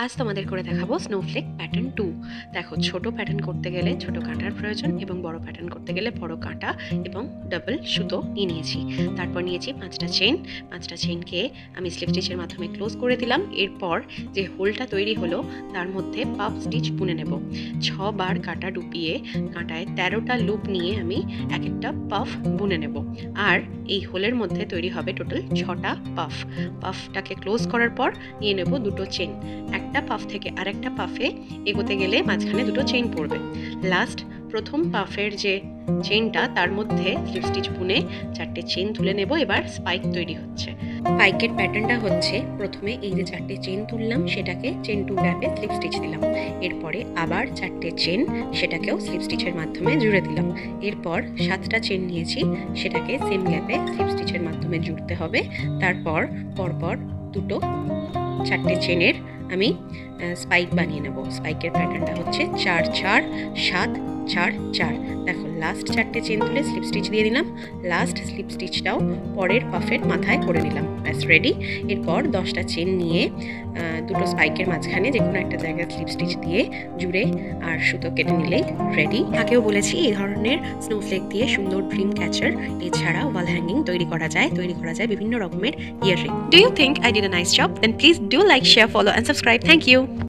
আজ তোমাদের করে দেখাবো স্নোফ্লেক প্যাটার্ন 2। দেখো, ছোট প্যাটার্ন করতে গেলে ছোট কাঁটার প্রয়োজন এবং বড় প্যাটার্ন করতে গেলে বড় কাঁটা এবং ডাবল সুতো নিয়েছি। তারপর নিয়েছি 5টা চেন। 5টা চেনকে আমি স্লিপ স্টিচের মাধ্যমে ক্লোজ করে দিলাম। এরপর যে হোলটা তৈরি হলো তার মধ্যে পাফ স্টিচ বুনে নেব। 6 বার কাঁটা ডুবিয়ে কাঁটায় 13টা লুপ নিয়ে আমি এক একটা পাফ বুনে নেব। আর এই হোলের মধ্যে তৈরি হবে টোটাল 6টা পাফ। পাফটাকে ক্লোজ করার পর নিয়ে নেব দুটো চেন। একটা পাফ থেকে আরেকটা পাফে এগোতে গেলে মাঝখানে দুটো চেইন পড়বে। লাস্ট প্রথম পাফের যে চেইনটা তার মধ্যে স্লিপ স্টিচ বুনে 4টে চেইন তুলে নেব। এবার স্পাইক তৈরি হচ্ছে। স্পাইকের প্যাটার্নটা হচ্ছে প্রথমে এই যে 4টে চেইন তুললাম সেটাকে চেইন 2 গ্যাপে স্লিপ স্টিচ দিলাম। এরপরে আবার 4টে চেইন, সেটাকেও স্লিপ স্টিচের মাধ্যমে জুড়ে দিলাম। এরপর 7টা চেইন নিয়েছি, সেটাকে সেম গ্যাপে স্লিপ স্টিচের মাধ্যমে জুড়তে হবে। তারপর পরপর দুটো 4টে চেনের আমি স্পাইক বানিয়ে নেব। স্পাইকের প্যাটার্নটা হচ্ছে 4 4 7 4 4। দেখো, লাস্ট 4টে চেন তুলে স্লিপ স্টিচ দিয়ে দিলাম। লাস্ট স্লিপ স্টিচটাও পরের পাফের মাথায় করে নিলাম। ব্যাস রেডি। এরপর 10টা চেন নিয়ে দুটো স্পাইকের মাঝখানে যে কোনো একটা জায়গায় স্লিপ স্টিচ দিয়ে জুড়ে আর সুতো কেটে নিলেই রেডি। আগেও বলেছি এই ধরনের স্নোফ্লেক দিয়ে সুন্দর ড্রিম ক্যাচার এছাড়া ওয়াল হ্যাঙ্গিং তৈরি করা যায় বিভিন্ন রকমের earring. Do you think I did a nice job? Then please do like, share, follow and subscribe. Thank you.